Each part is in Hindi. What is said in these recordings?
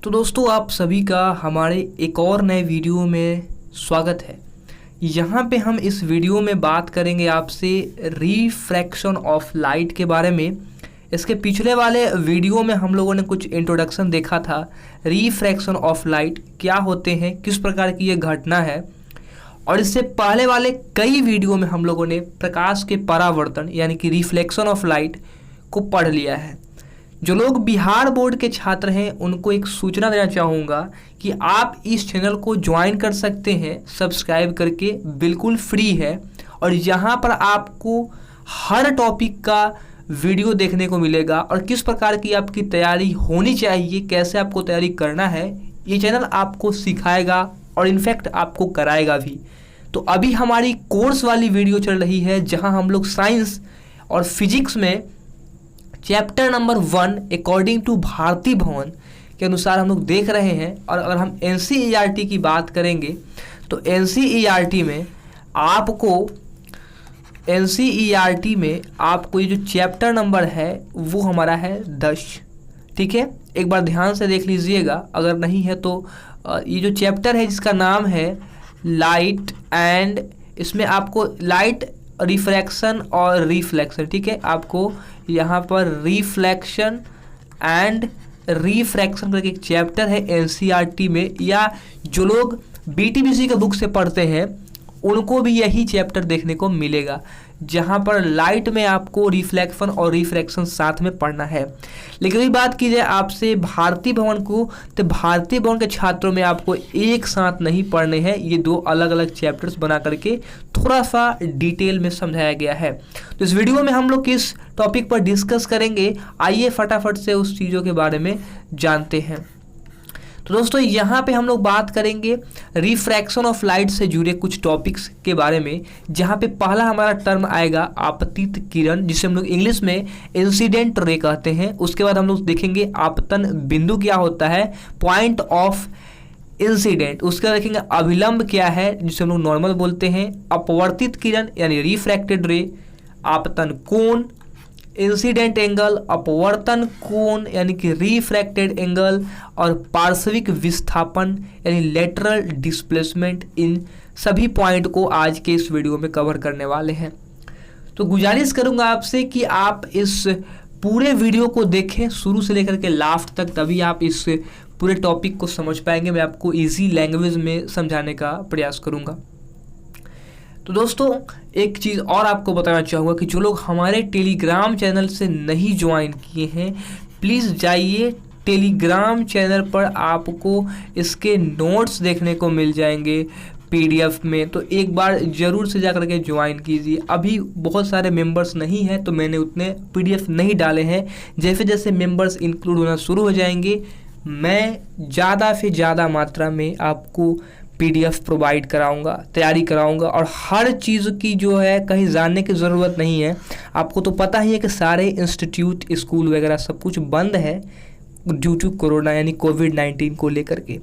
तो दोस्तों आप सभी का हमारे एक और नए वीडियो में स्वागत है। यहाँ पे हम इस वीडियो में बात करेंगे आपसे रिफ्रैक्शन ऑफ लाइट के बारे में। इसके पिछले वाले वीडियो में हम लोगों ने कुछ इंट्रोडक्शन देखा था। रिफ्रैक्शन ऑफ लाइट क्या होते हैं, किस प्रकार की ये घटना है, और इससे पहले वाले कई वीडियो में हम लोगों ने प्रकाश के परावर्तन यानी कि रिफ्लेक्शन ऑफ लाइट को पढ़ लिया है। जो लोग बिहार बोर्ड के छात्र हैं उनको एक सूचना देना चाहूँगा कि आप इस चैनल को ज्वाइन कर सकते हैं सब्सक्राइब करके, बिल्कुल फ्री है। और यहाँ पर आपको हर टॉपिक का वीडियो देखने को मिलेगा और किस प्रकार की आपकी तैयारी होनी चाहिए, कैसे आपको तैयारी करना है, ये चैनल आपको सिखाएगा और इनफैक्ट आपको कराएगा भी। तो अभी हमारी कोर्स वाली वीडियो चल रही है जहाँ हम लोग साइंस और फिजिक्स में chapter number 1 according to Bharati Bhawan के अनुसार हम लोग देख रहे हैं। और अगर हम एनसीईआरटी की बात करेंगे तो एनसीईआरटी में आपको ये जो चैप्टर नंबर है वो हमारा है 10। ठीक है, एक बार ध्यान से देख लीजिएगा, अगर नहीं है तो ये जो चैप्टर है जिसका नाम है लाइट एंड, इसमें आपको लाइट रिफ्रैक्शन और रिफ्लेक्शन, ठीक है, आपको यहाँ पर रिफ्लेक्शन एंड रिफ्रैक्शन करके एक चैप्टर है एनसीईआरटी में, या जो लोग बीटीबीसी के बुक से पढ़ते हैं उनको भी यही चैप्टर देखने को मिलेगा, जहाँ पर लाइट में आपको रिफ्लेक्शन और रिफ्रैक्शन साथ में पढ़ना है। लेकिन अभी बात की जाए आपसे भारती भवन को, तो भारती भवन के छात्रों में आपको एक साथ नहीं पढ़ने हैं, ये दो अलग अलग चैप्टर्स बना करके थोड़ा सा डिटेल में समझाया गया है। तो इस वीडियो में हम लोग किस टॉपिक पर डिस्कस करेंगे, आइए फटाफट से उस चीज़ों के बारे में जानते हैं। तो दोस्तों यहाँ पे हम लोग बात करेंगे रिफ्रैक्शन ऑफ लाइट से जुड़े कुछ टॉपिक्स के बारे में, जहाँ पे पहला हमारा टर्म आएगा आपतित किरण, जिसे हम लोग इंग्लिश में इंसिडेंट रे कहते हैं। उसके बाद हम लोग देखेंगे आपतन बिंदु क्या होता है, पॉइंट ऑफ इंसिडेंट। उसके बाद देखेंगे अभिलंब क्या है, जिसे हम लोग नॉर्मल बोलते हैं, अपवर्तित किरण यानी रिफ्रैक्टेड रे, आपतन कोण, इंसिडेंट एंगल, अपवर्तन कोण यानी कि रिफ्रैक्टेड एंगल, और पार्श्विक विस्थापन यानी लेटरल डिस्प्लेसमेंट। इन सभी पॉइंट को आज के इस वीडियो में कवर करने वाले हैं। तो गुजारिश करूंगा आपसे कि आप इस पूरे वीडियो को देखें शुरू से लेकर के लास्ट तक, तभी आप इस पूरे टॉपिक को समझ पाएंगे। मैं आपको इजी लैंग्वेज में समझाने का प्रयास करूंगा। तो दोस्तों एक चीज़ और आपको बताना चाहूँगा कि जो लोग हमारे टेलीग्राम चैनल से नहीं ज्वाइन किए हैं, प्लीज़ जाइए टेलीग्राम चैनल पर, आपको इसके नोट्स देखने को मिल जाएंगे पीडीएफ में। तो एक बार ज़रूर से जा कर के ज्वाइन कीजिए। अभी बहुत सारे मेंबर्स नहीं हैं तो मैंने उतने पीडीएफ नहीं डाले हैं। जैसे जैसे मेंबर्स इंक्लूड होना शुरू हो जाएंगे मैं ज़्यादा से ज़्यादा मात्रा में आपको पीडीएफ प्रोवाइड कराऊंगा, तैयारी कराऊंगा। और हर चीज़ की जो है कहीं जानने की ज़रूरत नहीं है। आपको तो पता ही है कि सारे इंस्टीट्यूट, स्कूल वगैरह सब कुछ बंद है ड्यू टू कोरोना यानी कोविड-19 को लेकर के।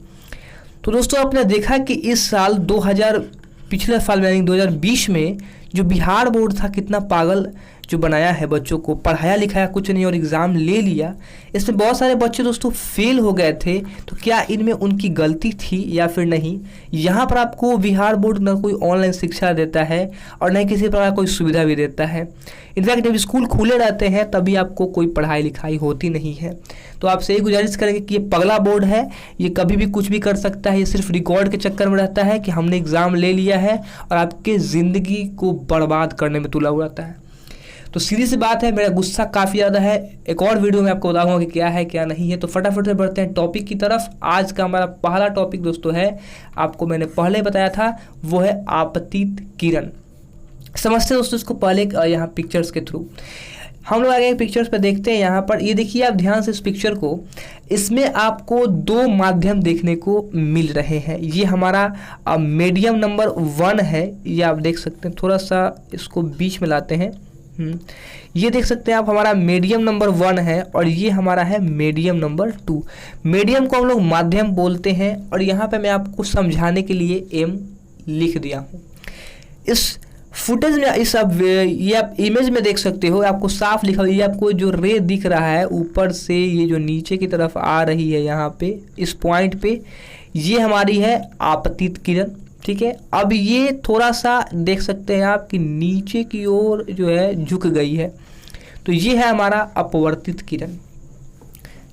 तो दोस्तों आपने देखा कि इस साल पिछले साल यानी 2020 में जो बिहार बोर्ड था कितना पागल जो बनाया है, बच्चों को पढ़ाया लिखाया कुछ नहीं और एग्ज़ाम ले लिया। इसमें बहुत सारे बच्चे दोस्तों फेल हो गए थे। तो क्या इनमें उनकी गलती थी या फिर नहीं? यहाँ पर आपको बिहार बोर्ड न कोई ऑनलाइन शिक्षा देता है और न किसी प्रकार कोई सुविधा भी देता है। इनफैक्ट जब स्कूल खुले रहते हैं तभी आपको कोई पढ़ाई लिखाई होती नहीं है। तो आपसे यही गुजारिश करेंगे कि ये पगला बोर्ड है, ये कभी भी कुछ भी कर सकता है। ये सिर्फ रिकॉर्ड के चक्कर में रहता है कि हमने एग्ज़ाम ले लिया है और आपके ज़िंदगी को बर्बाद करने में तुला हुआ रहता है। तो सीधी सी बात है, मेरा गुस्सा काफ़ी ज़्यादा है। एक और वीडियो में आपको बताऊंगा कि क्या है क्या नहीं है। तो फटाफट से बढ़ते हैं टॉपिक की तरफ। आज का हमारा पहला टॉपिक दोस्तों है, आपको मैंने पहले बताया था, वो है आपतित किरण। समझते हैं दोस्तों इसको पहले यहाँ पिक्चर्स के थ्रू। हम लोग आगे पिक्चर्स पे देखते हैं। यहाँ पर ये देखिए आप ध्यान से इस पिक्चर को, इसमें आपको दो माध्यम देखने को मिल रहे हैं। ये हमारा मीडियम नंबर 1 है, ये आप देख सकते हैं। थोड़ा सा इसको बीच में लाते हैं। ये देख सकते हैं आप, हमारा मीडियम नंबर 1 है और ये हमारा है मीडियम नंबर 2। मीडियम को हम लोग माध्यम बोलते हैं और यहाँ पे मैं आपको समझाने के लिए एम लिख दिया हूँ। इस फुटेज में इस अब ये आप इमेज में देख सकते हो, आपको साफ लिखा हुआ है, ये आपको जो रे दिख रहा है ऊपर से ये जो नीचे की तरफ आ रही है यहाँ पे इस पॉइंट पे, ये हमारी है आपतित किरण। ठीक है, अब ये थोड़ा सा देख सकते हैं आप कि नीचे की ओर जो है झुक गई है, तो ये है हमारा अपवर्तित किरण।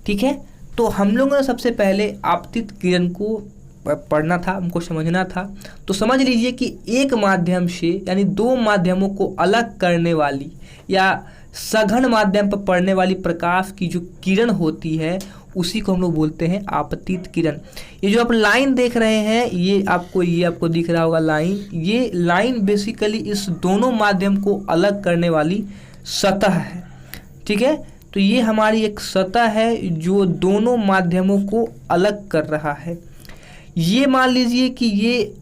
ठीक है, तो हम लोगों ने सबसे पहले आपतित किरण को पढ़ना था, हमको समझना था। तो समझ लीजिए कि एक माध्यम से यानी दो माध्यमों को अलग करने वाली या सघन माध्यम पर पड़ने वाली प्रकाश की जो किरण होती है उसी को हम लोग बोलते हैं आपतित किरण। ये जो आप लाइन देख रहे हैं ये आपको दिख रहा होगा लाइन, ये लाइन बेसिकली इस दोनों माध्यम को अलग करने वाली सतह है। ठीक है, तो ये हमारी एक सतह है जो दोनों माध्यमों को अलग कर रहा है। ये मान लीजिए कि ये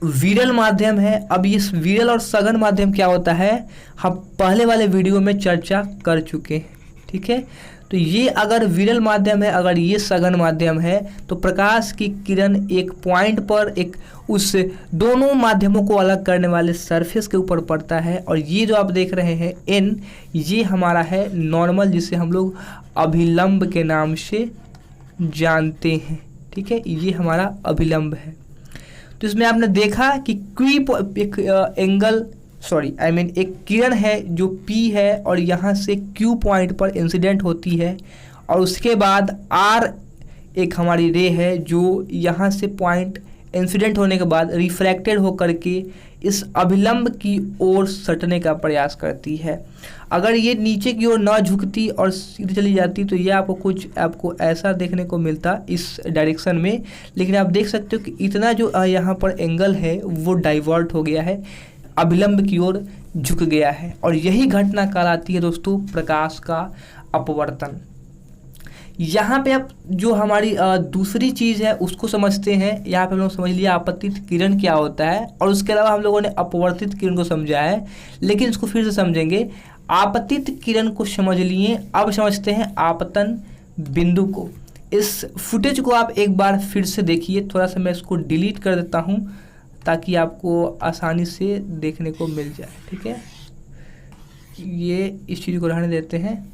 विरल माध्यम है। अब ये विरल और सघन माध्यम क्या होता है हम पहले वाले वीडियो में चर्चा कर चुके हैं। ठीक है, तो ये अगर विरल माध्यम है, अगर ये सघन माध्यम है, तो प्रकाश की किरण एक पॉइंट पर एक उस दोनों माध्यमों को अलग करने वाले सरफेस के ऊपर पड़ता है। और ये जो आप देख रहे हैं एन, ये हमारा है नॉर्मल, जिसे हम लोग अभिलंब के नाम से जानते हैं। ठीक है, ये हमारा अभिलंब है। तो इसमें आपने देखा कि एक किरण है जो P है और यहाँ से Q पॉइंट पर इंसिडेंट होती है, और उसके बाद R एक हमारी रे है जो यहाँ से पॉइंट इंसिडेंट होने के बाद रिफ्रैक्टेड होकर के इस अभिलंब की ओर सटने का प्रयास करती है। अगर ये नीचे की ओर ना झुकती और सीधे चली जाती तो ये आपको ऐसा देखने को मिलता इस डायरेक्शन में, लेकिन आप देख सकते हो कि इतना जो यहाँ पर एंगल है वो डाइवर्ट हो गया है, अभिलंब की ओर झुक गया है, और यही घटना कहलाती है दोस्तों प्रकाश का अपवर्तन। यहाँ पे आप जो हमारी दूसरी चीज़ है उसको समझते हैं। यहाँ पे हम लोग समझ लिया आपतित किरण क्या होता है, और उसके अलावा हम लोगों ने अपवर्तित किरण को समझा है, लेकिन इसको फिर से समझेंगे। आपतित किरण को समझ लिए, अब समझते हैं आपतन बिंदु को। इस फुटेज को आप एक बार फिर से देखिए, थोड़ा सा मैं इसको डिलीट कर देता हूँ ताकि आपको आसानी से देखने को मिल जाए। ठीक है, ये इस चीज़ को रहने देते हैं,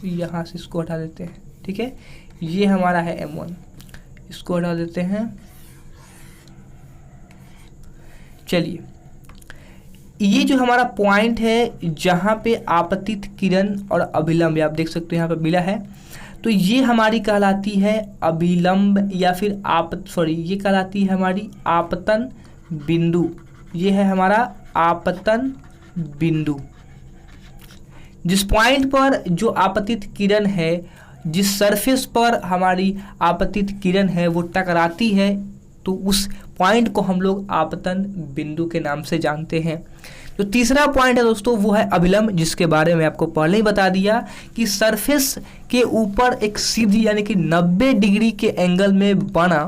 यहाँ से इसको हटा देते हैं। ठीक है, ये हमारा है M1, इसको हटा देते हैं। चलिए, ये जो हमारा पॉइंट है जहाँ पे आपतित किरण और अभिलंब आप देख सकते हो यहाँ पे मिला है, तो ये हमारी कहलाती है अभिलंब या फिर ये कहलाती है हमारी आपतन बिंदु। ये है हमारा आपतन बिंदु। जिस पॉइंट पर जो आपतित किरण है, जिस सरफेस पर हमारी आपतित किरण है वो टकराती है, तो उस पॉइंट को हम लोग आपतन बिंदु के नाम से जानते हैं। जो तीसरा पॉइंट है दोस्तों वो है अभिलंब, जिसके बारे में आपको पहले ही बता दिया कि सरफेस के ऊपर एक सीधी यानी कि 90 डिग्री के एंगल में बना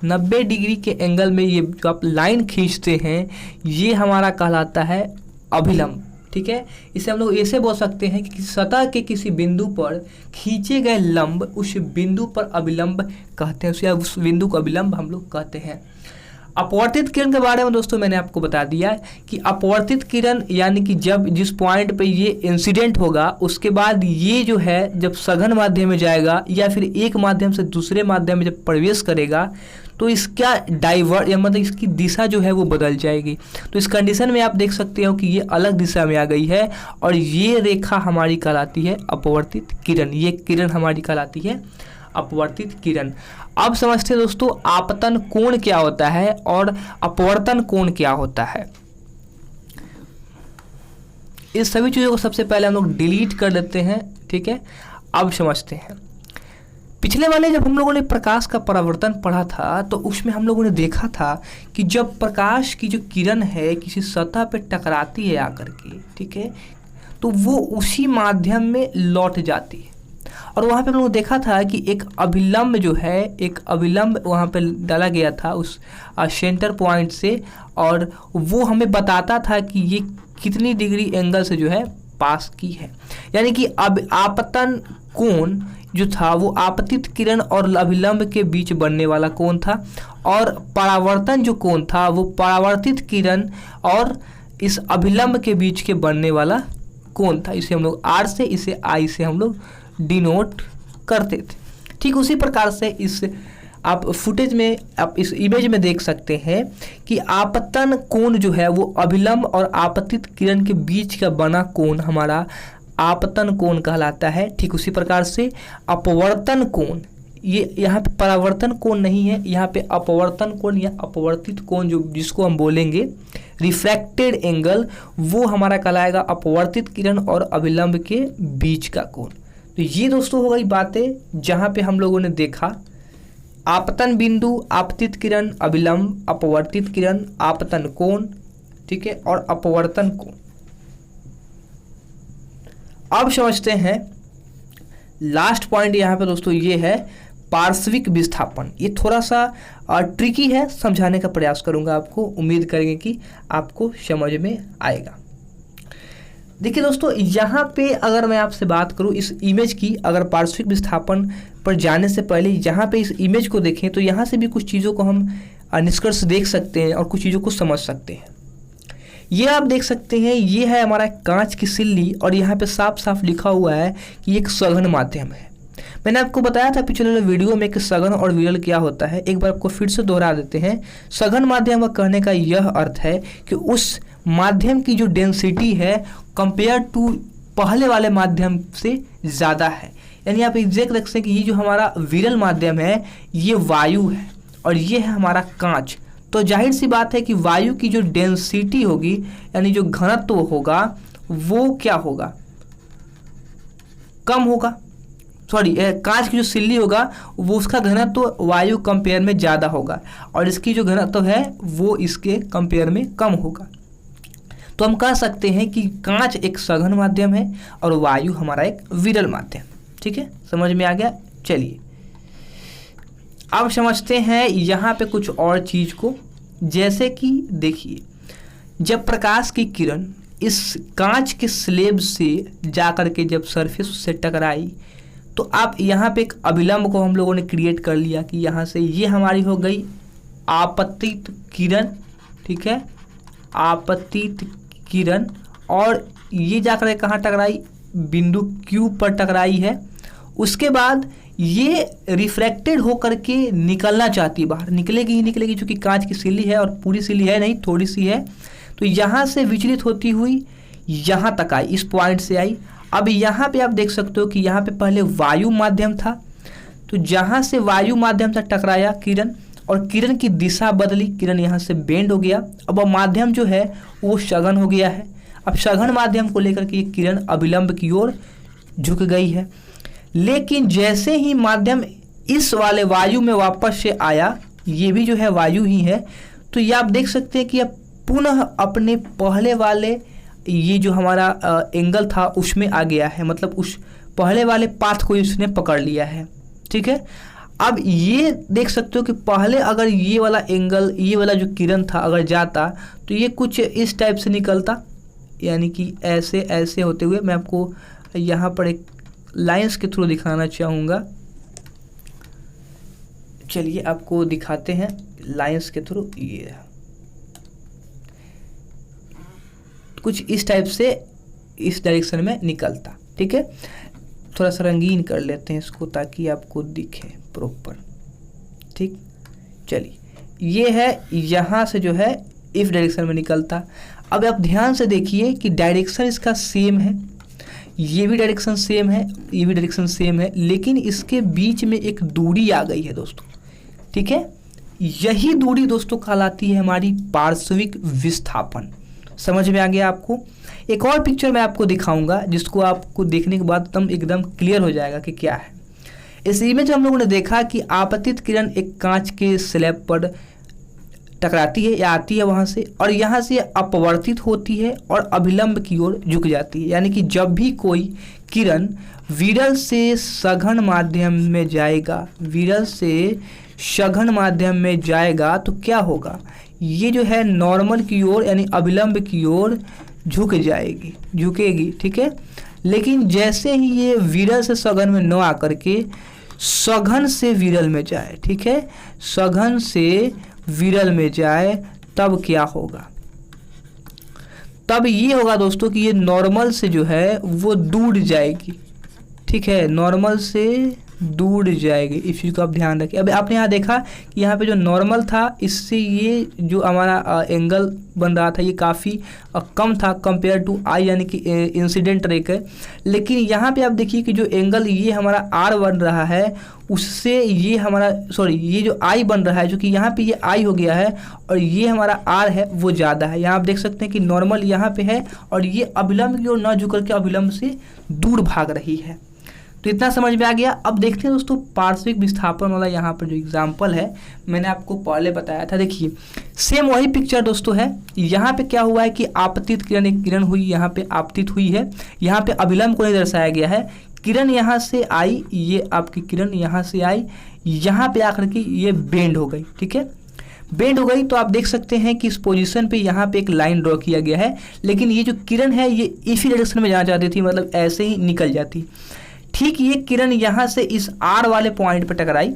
90 डिग्री के एंगल में ये जो आप लाइन खींचते हैं ये हमारा कहलाता है अभिलंब। ठीक है, इसे हम लोग ऐसे बोल सकते हैं कि सतह के किसी बिंदु पर खींचे गए लंब उस बिंदु पर अभिलंब कहते हैं, उस बिंदु को अभिलंब हम लोग कहते हैं। अपवर्तित किरण के बारे में दोस्तों मैंने आपको बता दिया कि अपवर्तित किरण यानी कि जब जिस पॉइंट पे ये इंसिडेंट होगा उसके बाद ये जो है जब सघन माध्यम में जाएगा या फिर एक माध्यम से दूसरे माध्यम में जब प्रवेश करेगा तो इसका डाइवर्ट या मतलब इसकी दिशा जो है वो बदल जाएगी। तो इस कंडीशन में आप देख सकते हो कि ये अलग दिशा में आ गई है और ये रेखा हमारी कहलाती है अपवर्तित किरण। ये किरण हमारी कहलाती है अपवर्तित किरण। अब समझते हैं दोस्तों आपतन कोण क्या होता है और अपवर्तन कोण क्या होता है। इस सभी चीज़ों को सबसे पहले हम लोग डिलीट कर देते हैं। ठीक है, अब समझते हैं। पिछले वाले जब हम लोगों ने प्रकाश का परावर्तन पढ़ा था तो उसमें हम लोगों ने देखा था कि जब प्रकाश की जो किरण है किसी सतह पे टकराती है आकर के, ठीक है, तो वो उसी माध्यम में लौट जाती है। और वहाँ पे हम लोग देखा था कि एक अभिलंब जो है, एक अभिलंब वहाँ पे डाला गया था उस सेंटर पॉइंट से, और वो हमें बताता था कि ये कितनी डिग्री एंगल से जो है पास की है। यानी कि अब आपतन कोण जो था वो आपतित किरण और अभिलंब के बीच बनने वाला कोण था, और परावर्तन जो कोण था वो परावर्तित किरण और इस अभिलंब के बीच के बनने वाला कोण था। इसे हम लोग आर से, इसे आई से हम लोग डिनोट करते थे। ठीक उसी प्रकार से इस आप फुटेज में, आप इस इमेज में देख सकते हैं कि आपतन कोण जो है वो अभिलंब और आपतित किरण के बीच का बना कोण हमारा आपतन कोण कहलाता है। ठीक उसी प्रकार से अपवर्तन कोण, ये यहाँ पे परावर्तन कोण नहीं है, यहाँ पे अपवर्तन कोण या अपवर्तित कोण जो जिसको हम बोलेंगे रिफ्रैक्टेड एंगल, वो हमारा कहलाएगा अपवर्तित किरण और अभिलंब के बीच का कोण। तो ये दोस्तों हो गई बातें जहाँ पे हम लोगों ने देखा आपतन बिंदु, आपतित किरण, अभिलंब, अपवर्तित किरण, आपतन कोण, ठीक है, और अपवर्तन कोण। अब समझते हैं लास्ट पॉइंट यहाँ पे दोस्तों, ये है पार्श्विक विस्थापन। ये थोड़ा सा ट्रिकी है, समझाने का प्रयास करूंगा आपको, उम्मीद करेंगे कि आपको समझ में आएगा। देखिए दोस्तों, यहाँ पे अगर मैं आपसे बात करूँ इस इमेज की, अगर पार्श्विक विस्थापन पर जाने से पहले यहाँ पे इस इमेज को देखें तो यहाँ से भी कुछ चीज़ों को हम निष्कर्ष देख सकते हैं और कुछ चीज़ों को समझ सकते हैं। ये आप देख सकते हैं, ये है हमारा कांच की सिल्ली और यहाँ पे साफ साफ लिखा हुआ है कि एक सघन माध्यम है। मैंने आपको बताया था पिछले वीडियो में कि सघन और विरल क्या होता है, एक बार आपको फिर से दोहरा देते हैं। सघन माध्यम का कहने का यह अर्थ है कि उस माध्यम की जो डेंसिटी है कंपेयर टू पहले वाले माध्यम से ज़्यादा है। यानी आप एग्जैक्ट रख सकते हैं कि ये जो हमारा विरल माध्यम है ये वायु है और ये है हमारा कांच। तो जाहिर सी बात है कि वायु की जो डेंसिटी होगी यानी जो घनत्व होगा वो क्या होगा, कम होगा। सॉरी, कांच की जो सिल्ली होगा वो उसका घनत्व वायु कंपेयर में ज़्यादा होगा और इसकी जो घनत्व है वो इसके कंपेयर में कम होगा। तो हम कह सकते हैं कि कांच एक सघन माध्यम है और वायु हमारा एक विरल माध्यम। ठीक है, समझ में आ गया। चलिए अब समझते हैं यहाँ पे कुछ और चीज़ को, जैसे कि देखिए जब प्रकाश की किरण इस कांच के स्लेब से जाकर के जब सरफेस से टकराई तो आप यहाँ पे एक अभिलंब को हम लोगों ने क्रिएट कर लिया कि यहाँ से ये हमारी हो गई आपतित किरण। ठीक है, आपतित किरण, और ये जाकर के कहाँ टकराई, बिंदु Q पर टकराई है। उसके बाद ये रिफ्रैक्टेड होकर के निकलना चाहती है बाहर, निकलेगी ही निकलेगी, क्योंकि कांच की सिल्ली है और पूरी सिल्ली है नहीं, थोड़ी सी है। तो यहाँ से विचलित होती हुई यहाँ तक आई, इस पॉइंट से आई। अब यहाँ पे आप देख सकते हो कि यहाँ पे पहले वायु माध्यम था, तो जहाँ से वायु माध्यम से टकराया किरण और किरण की दिशा बदली, किरण यहाँ से बेंड हो गया। अब वो माध्यम जो है वो सघन हो गया है। अब सघन माध्यम को लेकर के ये किरण अभिलंब की ओर झुक गई है। लेकिन जैसे ही माध्यम इस वाले वायु में वापस से आया, ये भी जो है वायु ही है, तो ये आप देख सकते हैं कि अब पुनः अपने पहले वाले ये जो हमारा एंगल था उसमें आ गया है, मतलब उस पहले वाले पाथ को इसने पकड़ लिया है। ठीक है, अब ये देख सकते हो कि पहले अगर ये वाला एंगल, ये वाला जो किरण था अगर जाता तो ये कुछ इस टाइप से निकलता, यानी कि ऐसे ऐसे होते हुए। मैं आपको यहाँ पर एक लाइंस के थ्रू दिखाना चाहूँगा। चलिए आपको दिखाते हैं लाइंस के थ्रू। ये कुछ इस टाइप से इस डायरेक्शन में निकलता। ठीक है, थोड़ा सा रंगीन कर लेते हैं इसको ताकि आपको दिखे प्रॉपर। ठीक, चलिए ये है, यहाँ से जो है इस डायरेक्शन में निकलता। अब आप ध्यान से देखिए कि डायरेक्शन इसका सेम है, ये भी डायरेक्शन सेम है, ये भी डायरेक्शन सेम है, लेकिन इसके बीच में एक दूरी आ गई है दोस्तों। ठीक है, यही दूरी दोस्तों कहलाती है हमारी पार्श्विक विस्थापन। समझ में आ गया आपको। एक और पिक्चर मैं आपको दिखाऊंगा जिसको आपको देखने के बाद एकदम क्लियर हो जाएगा कि क्या है। इस इमेज में हम लोगों ने देखा कि आपतित किरण एक कांच के स्लैब पर टकराती है या आती है वहाँ से, और यहाँ से अपवर्तित होती है और अभिलंब की ओर झुक जाती है। यानी कि जब भी कोई किरण विरल से सघन माध्यम में जाएगा, विरल से सघन माध्यम में जाएगा तो क्या होगा, ये जो है नॉर्मल की ओर यानी अभिलंब की ओर झुक जाएगी, झुकेगी। ठीक है, लेकिन जैसे ही ये विरल से सघन में न आकर के सघन से विरल में जाए, ठीक है, सघन से विरल में जाए, तब क्या होगा? तब ये होगा दोस्तों कि ये नॉर्मल से जो है वो दूर जाएगी, ठीक है, नॉर्मल से दूर जाएगी। इस चीज़ को आप ध्यान रखिए। अब आपने यहाँ देखा कि यहाँ पे जो नॉर्मल था, इससे ये जो हमारा एंगल बन रहा था ये काफ़ी कम था कंपेयर टू आई, यानी कि इंसिडेंट रेक है। लेकिन यहाँ पे आप देखिए कि जो एंगल ये हमारा आर बन रहा है, उससे ये हमारा ये जो आई बन रहा है, जो कि यहाँ पे ये आई हो गया है और ये हमारा आर है वो ज़्यादा है। यहाँ आप देख सकते हैं कि नॉर्मल यहाँ पे है और ये अभिलंब की ओर न झुक करके अभिलंब से दूर भाग रही है। तो इतना समझ में आ गया। अब देखते हैं दोस्तों पार्श्विक विस्थापन वाला यहाँ पर जो एग्जाम्पल है, मैंने आपको पहले बताया था। देखिए सेम वही पिक्चर दोस्तों है। यहाँ पे क्या हुआ है कि आपतित किरण, एक किरण हुई, यहाँ पे आपतित हुई है, यहाँ पे अभिलंब को नहीं दर्शाया गया है। किरण यहाँ से आई, ये आपकी किरण यहाँ से आई, यहाँ पे आकर के ये बेंड हो गई, ठीक है, बेंड हो गई। तो आप देख सकते हैं कि इस पोजीशन पे यहाँ पे एक लाइन ड्रॉ किया गया है, लेकिन ये जो किरण है ये इसी डायरेक्शन में जाना चाहती थी, मतलब ऐसे ही निकल जाती। ठीक ये किरण यहाँ से इस आर वाले पॉइंट पर टकराई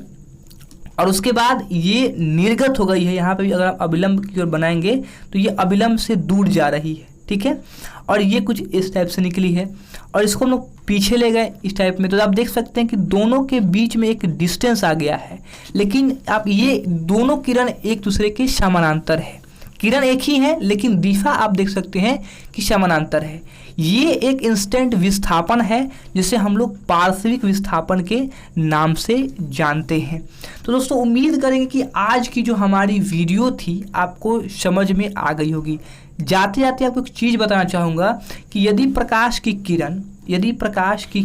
और उसके बाद ये निर्गत हो गई है। यहाँ पे भी अगर आप अभिलंब की ओर बनाएंगे तो ये अभिलंब से दूर जा रही है, ठीक है, और ये कुछ इस टाइप से निकली है और इसको हम लोग पीछे ले गए इस टाइप में। तो आप देख सकते हैं कि दोनों के बीच में एक डिस्टेंस आ गया है, लेकिन आप ये दोनों किरण एक दूसरे के समानांतर है। किरण एक ही है लेकिन दिशा आप देख सकते हैं कि समानांतर है। ये एक इंस्टेंट विस्थापन है जिसे हम लोग पार्श्विक विस्थापन के नाम से जानते हैं। तो दोस्तों उम्मीद करेंगे कि आज की जो हमारी वीडियो थी आपको समझ में आ गई होगी। जाते जाते आपको एक चीज़ बताना चाहूँगा कि यदि प्रकाश की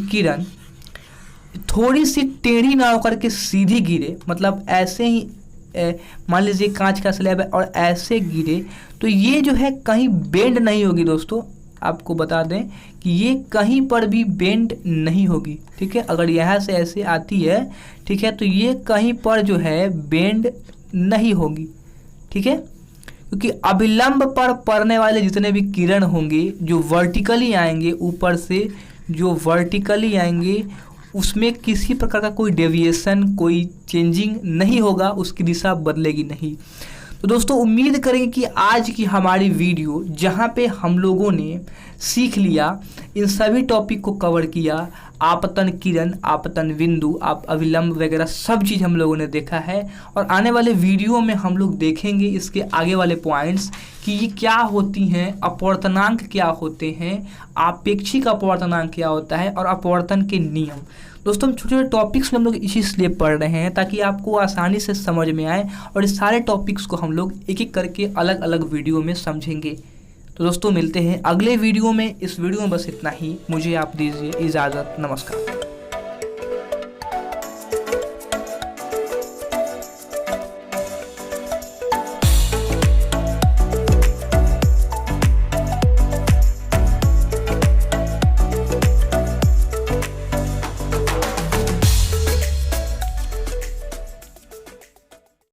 किरण थोड़ी सी टेढ़ी ना होकर के सीधी गिरे, मतलब ऐसे ही मान लीजिए कांच का स्लैब है और ऐसे गिरे, तो ये जो है कहीं बेंड नहीं होगी। दोस्तों आपको बता दें कि ये कहीं पर भी बेंड नहीं होगी, ठीक है। अगर यहाँ से ऐसे आती है, ठीक है, तो ये कहीं पर जो है बेंड नहीं होगी, ठीक है, क्योंकि अभिलंब पर पड़ने वाले जितने भी किरण होंगे जो वर्टिकली आएंगे, ऊपर से जो वर्टिकली आएंगे, उसमें किसी प्रकार का कोई डेविएशन, कोई चेंजिंग नहीं होगा, उसकी दिशा बदलेगी नहीं। तो दोस्तों उम्मीद करेंगे कि आज की हमारी वीडियो जहाँ पे हम लोगों ने सीख लिया, इन सभी टॉपिक को कवर किया, आपतन किरण, आपतन बिंदु, आप अभिलंब वगैरह सब चीज़ हम लोगों ने देखा है। और आने वाले वीडियो में हम लोग देखेंगे इसके आगे वाले पॉइंट्स कि ये क्या होती हैं, अपवर्तनांक क्या होते हैं, आपेक्षिक अपवर्तनांक क्या होता है और अपवर्तन के नियम। दोस्तों हम छोटे छोटे टॉपिक्स में हम लोग इसलिए पढ़ रहे हैं ताकि आपको आसानी से समझ में आए और इस सारे टॉपिक्स को हम लोग एक एक करके अलग अलग वीडियो में समझेंगे। तो दोस्तों मिलते हैं अगले वीडियो में। इस वीडियो में बस इतना ही, मुझे आप दीजिए इजाज़त, नमस्कार।